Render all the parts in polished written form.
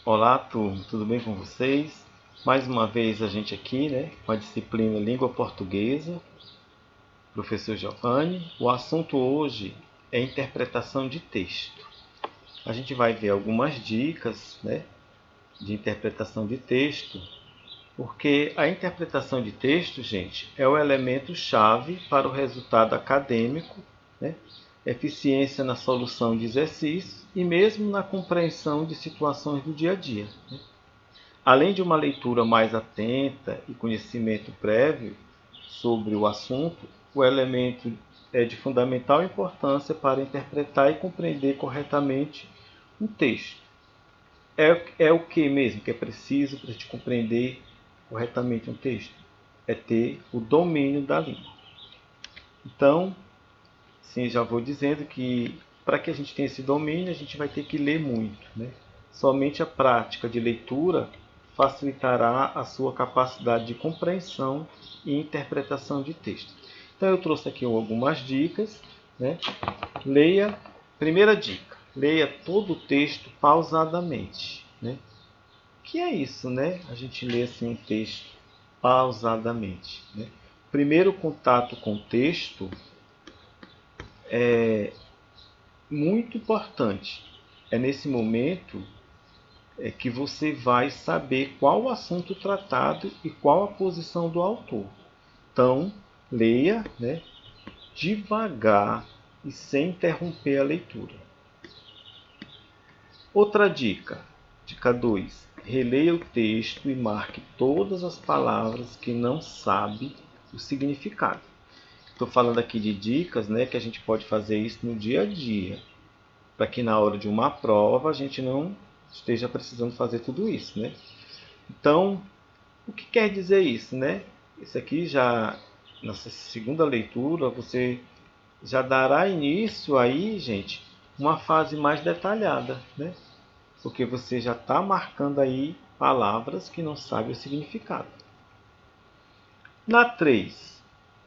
Olá, turma, tudo bem com vocês? Mais uma vez a gente aqui, com a disciplina Língua Portuguesa, professor Giovanni. O assunto hoje é interpretação de texto. A gente vai ver algumas dicas, de interpretação de texto, porque a interpretação de texto, gente, é o elemento chave para o resultado acadêmico, eficiência na solução de exercícios e mesmo na compreensão de situações do dia a dia. Além de uma leitura mais atenta e conhecimento prévio sobre o assunto, o elemento é de fundamental importância para interpretar e compreender corretamente um texto. É o que mesmo que é preciso para te compreender corretamente um texto? É ter o domínio da língua. Então, sim, já vou dizendo que para que a gente tenha esse domínio, a gente vai ter que ler muito. Somente a prática de leitura facilitará a sua capacidade de compreensão e interpretação de texto. Então eu trouxe aqui algumas dicas. Leia, primeira dica, leia todo o texto pausadamente. O que é isso, A gente lê assim um texto pausadamente. Primeiro contato com o texto é muito importante. É nesse momento que você vai saber qual o assunto tratado e qual a posição do autor. Então, leia devagar e sem interromper a leitura. Outra dica, dica 2. Releia o texto e marque todas as palavras que não sabe o significado. Estou falando aqui de dicas que a gente pode fazer isso no dia a dia, para que na hora de uma prova a gente não esteja precisando fazer tudo isso. Então, o que quer dizer isso? Isso aqui já, nessa segunda leitura, você já dará início aí, gente, uma fase mais detalhada, porque você já está marcando aí palavras que não sabe o significado. Na 3,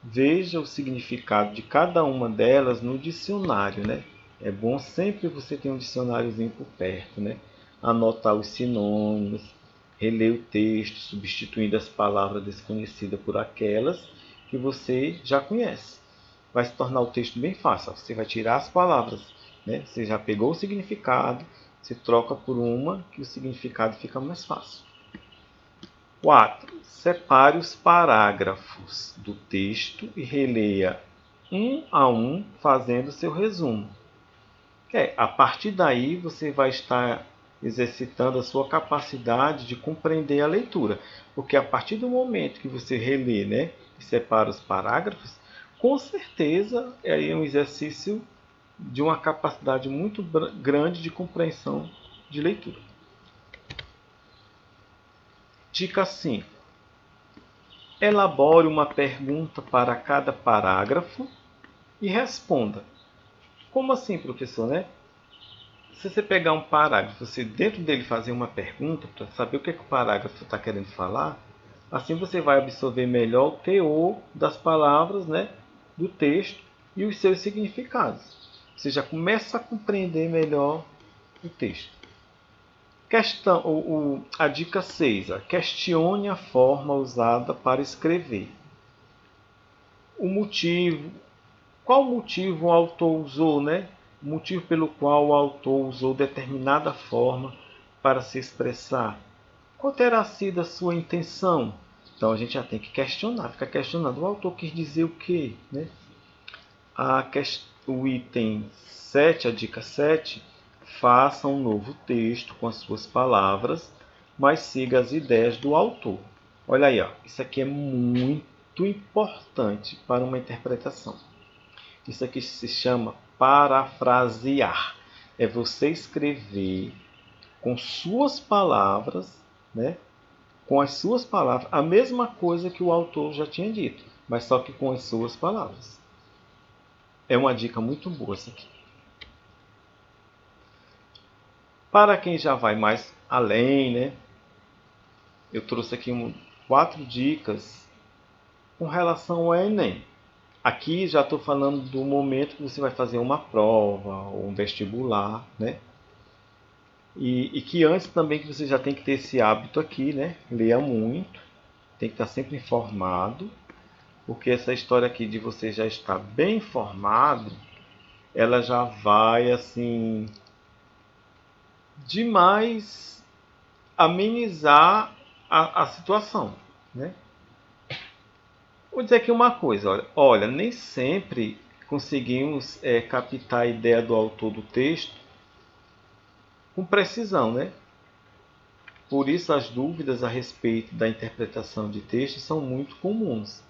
veja o significado de cada uma delas no dicionário, É bom sempre você ter um dicionáriozinho por perto, Anotar os sinônimos, reler o texto, substituindo as palavras desconhecidas por aquelas que você já conhece. Vai se tornar o texto bem fácil. Você vai tirar as palavras, Você já pegou o significado, você troca por uma que o significado fica mais fácil. 4. Separe os parágrafos do texto e releia um a um, fazendo seu resumo. A partir daí você vai estar exercitando a sua capacidade de compreender a leitura. Porque a partir do momento que você relê e separa os parágrafos, com certeza é um exercício de uma capacidade muito grande de compreensão de leitura. Dica 5. Elabore uma pergunta para cada parágrafo e responda. Como assim, professor, Se você pegar um parágrafo, você dentro dele fazer uma pergunta para saber o que o parágrafo está querendo falar, assim você vai absorver melhor o teor das palavras, do texto e os seus significados. Você já começa a compreender melhor o texto. A dica 6. Questione a forma usada para escrever. Qual motivo o autor usou, O motivo pelo qual o autor usou determinada forma para se expressar. Qual terá sido a sua intenção? Então a gente já tem que questionar, ficar questionando. O autor quis dizer o quê? O item 7, a dica 7, faça um novo texto com as suas palavras, mas siga as ideias do autor. Olha aí, isso aqui é muito importante para uma interpretação. Isso aqui se chama parafrasear. É você escrever com suas palavras, com as suas palavras, a mesma coisa que o autor já tinha dito, mas só que com as suas palavras. É uma dica muito boa essa aqui. Para quem já vai mais além, eu trouxe aqui 4 dicas com relação ao Enem. Aqui já estou falando do momento que você vai fazer uma prova ou um vestibular, E que antes também que você já tem que ter esse hábito aqui, né? Leia muito, tem que estar sempre informado, porque essa história aqui de você já estar bem informado, ela já vai assim demais amenizar a situação, né? Vou dizer aqui uma coisa, olha, nem sempre conseguimos captar a ideia do autor do texto com precisão, né? Por isso as dúvidas a respeito da interpretação de textos são muito comuns.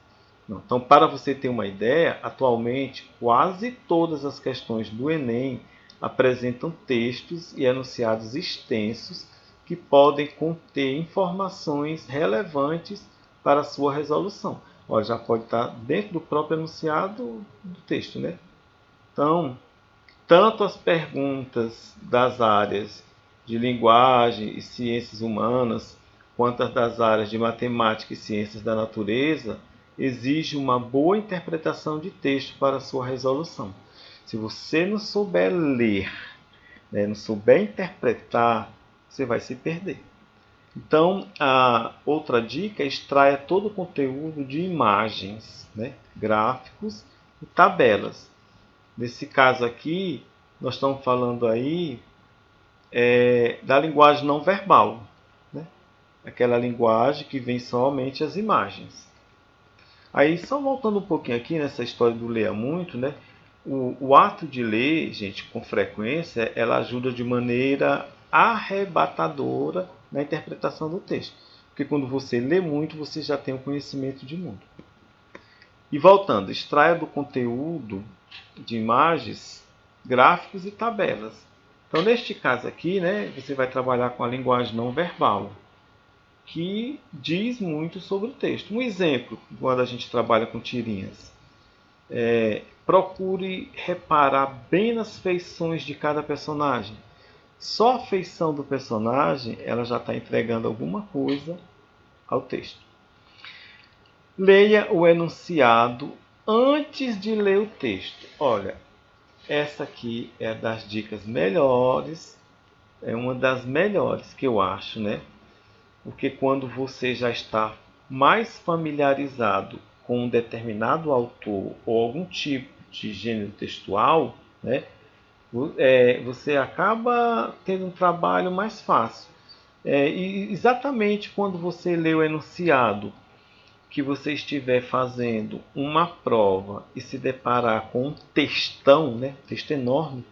Então, para você ter uma ideia, atualmente quase todas as questões do Enem apresentam textos e enunciados extensos que podem conter informações relevantes para a sua resolução. Olha, já pode estar dentro do próprio enunciado do texto, né? Então, tanto as perguntas das áreas de linguagem e ciências humanas, quanto as das áreas de matemática e ciências da natureza, exigem uma boa interpretação de texto para a sua resolução. Se você não souber ler, né, não souber interpretar, você vai se perder. Então, a outra dica é extraia todo o conteúdo de imagens, né, gráficos e tabelas. Nesse caso aqui, nós estamos falando aí da linguagem não verbal, né? Aquela linguagem que vem somente as imagens. Aí, só voltando um pouquinho aqui nessa história do leia muito, né? O ato de ler, gente, com frequência, ela ajuda de maneira arrebatadora na interpretação do texto. Porque quando você lê muito, você já tem o conhecimento de mundo. E voltando, extraia do conteúdo de imagens, gráficos e tabelas. Então, neste caso aqui, né, você vai trabalhar com a linguagem não verbal, que diz muito sobre o texto. Um exemplo, quando a gente trabalha com tirinhas. Procure reparar bem nas feições de cada personagem. Só a feição do personagem, ela já está entregando alguma coisa ao texto. Leia o enunciado antes de ler o texto. Olha, essa aqui é das dicas melhores, é uma das melhores que eu acho, né? Porque quando você já está mais familiarizado com um determinado autor ou algum tipo de gênero textual, né? Você acaba tendo um trabalho mais fácil. E exatamente quando você lê o enunciado, que você estiver fazendo uma prova e se deparar com um textão, né, texto enorme,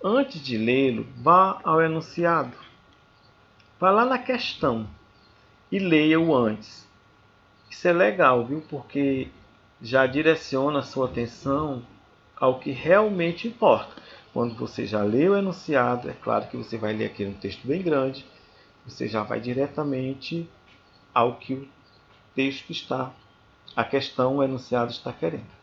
antes de lê-lo, vá ao enunciado. Vá lá na questão e leia-o antes. Isso é legal, viu? Porque já direciona a sua atenção ao que realmente importa. Quando você já leu o enunciado, é claro que você vai ler aqui um texto bem grande, você já vai diretamente ao que o texto está, a questão, o enunciado está querendo.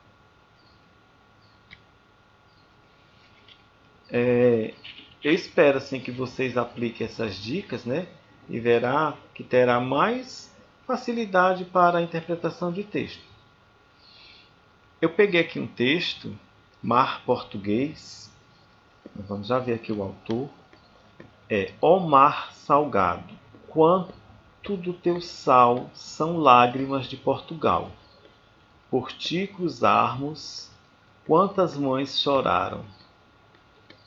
Eu espero assim que vocês apliquem essas dicas, né? E verá que terá mais facilidade para a interpretação de texto. Eu peguei aqui um texto, Mar Português. Vamos já ver aqui o autor. Ó mar salgado, quanto do teu sal são lágrimas de Portugal. Por ti cruzarmos, quantas mães choraram,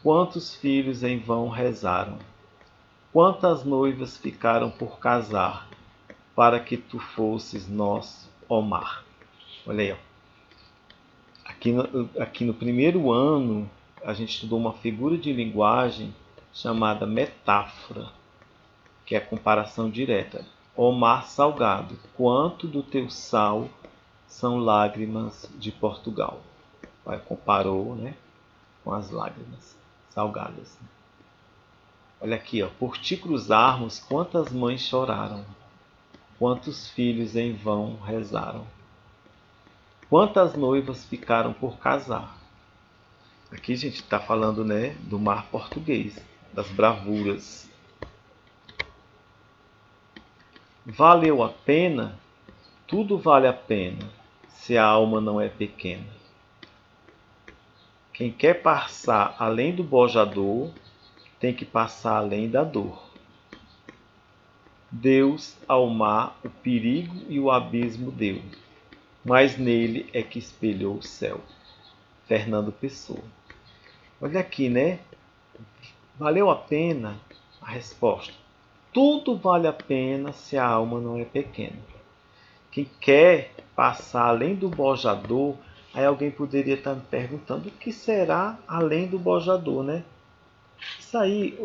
quantos filhos em vão rezaram, quantas noivas ficaram por casar, para que tu fosses nosso, ó mar. Olha aí, ó. Aqui no primeiro ano, a gente estudou uma figura de linguagem chamada metáfora, que é a comparação direta. Ó mar salgado, quanto do teu sal são lágrimas de Portugal. Comparou, né, com as lágrimas salgadas. Olha aqui, ó. Por ti cruzarmos, quantas mães choraram, quantos filhos em vão rezaram, quantas noivas ficaram por casar. Aqui a gente está falando, né, do mar português, das bravuras. Valeu a pena? Tudo vale a pena, se a alma não é pequena. Quem quer passar além do bojador, tem que passar além da dor. Deus ao mar o perigo e o abismo deu, mas nele é que espelhou o céu. Fernando Pessoa. Olha aqui, né? Valeu a pena? A resposta: tudo vale a pena se a alma não é pequena. Quem quer passar além do bojador, aí alguém poderia estar me perguntando o que será além do bojador, né? Isso aí,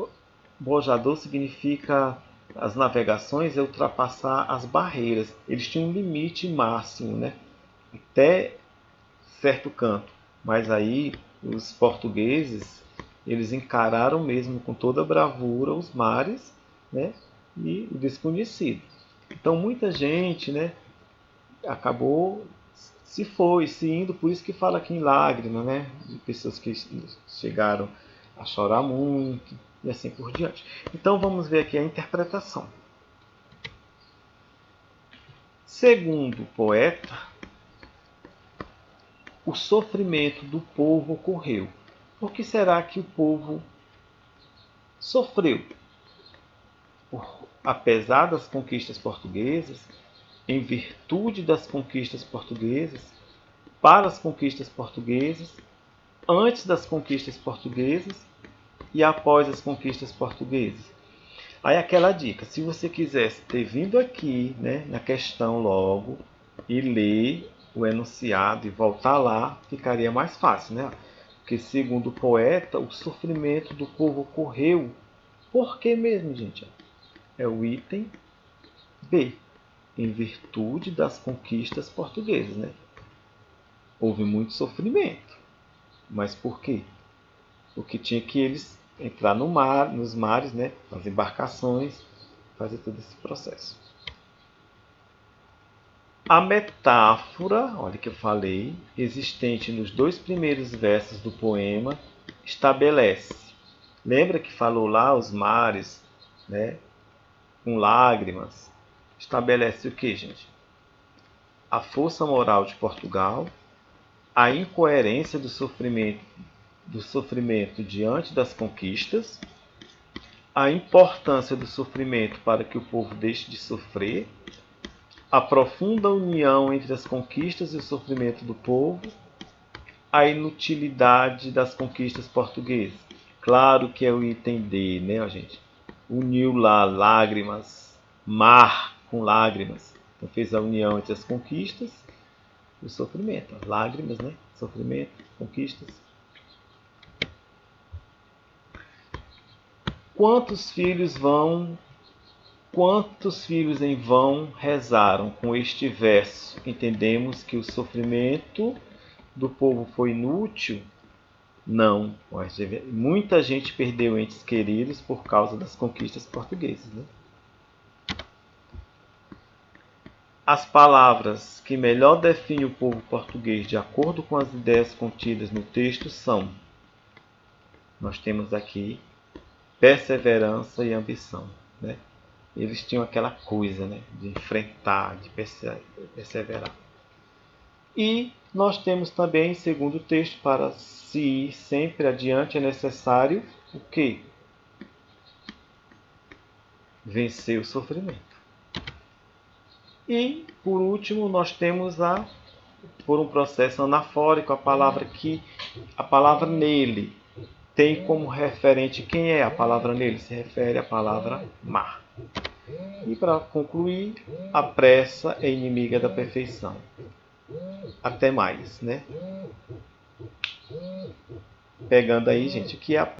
bojador significa as navegações é ultrapassar as barreiras. Eles tinham um limite máximo, né? Até certo canto. Mas aí os portugueses, eles encararam mesmo com toda bravura os mares, né? E o desconhecido. Então muita gente, né, acabou se indo, por isso que fala aqui em lágrima, né? De pessoas que chegaram a chorar muito e assim por diante. Então vamos ver aqui a interpretação. Segundo o poeta, o sofrimento do povo ocorreu. Por que será que o povo sofreu? Apesar das conquistas portuguesas, em virtude das conquistas portuguesas, para as conquistas portuguesas, antes das conquistas portuguesas e após as conquistas portuguesas. Aí aquela dica, se você quisesse ter vindo aqui, né, na questão logo e ler o enunciado e voltar lá, ficaria mais fácil, né? Porque segundo o poeta, o sofrimento do povo ocorreu. Por que mesmo, gente? É o item B, em virtude das conquistas portuguesas, né? Houve muito sofrimento. Mas por quê? Porque tinha que eles entrar no mar, nos mares, né? Nas embarcações, fazer todo esse processo. A metáfora, olha que eu falei, existente nos 2 primeiros versos do poema, estabelece. Lembra que falou lá os mares, né? Com lágrimas. Estabelece o que, gente? A força moral de Portugal, a incoerência do sofrimento diante das conquistas, a importância do sofrimento para que o povo deixe de sofrer, a profunda união entre as conquistas e o sofrimento do povo, a inutilidade das conquistas portuguesas. Claro que é o item D, né, gente? Uniu lá lágrimas, mar com lágrimas. Então fez a união entre as conquistas e o sofrimento. Lágrimas, né? Sofrimento, conquistas. Quantos filhos em vão rezaram com este verso? Entendemos que o sofrimento do povo foi inútil? Não. Muita gente perdeu entes queridos por causa das conquistas portuguesas, né? As palavras que melhor definem o povo português de acordo com as ideias contidas no texto são: nós temos aqui perseverança e ambição, né? Eles tinham aquela coisa, né, de enfrentar, de perseverar. E nós temos também, segundo o texto, para se ir sempre adiante é necessário o quê? Vencer o sofrimento. E, por último, nós temos por um processo anafórico, a palavra nele tem como referente quem é a palavra nele? Se refere à palavra mar. E para concluir, a pressa é inimiga da perfeição. Até mais, né? Pegando aí, gente, o que é a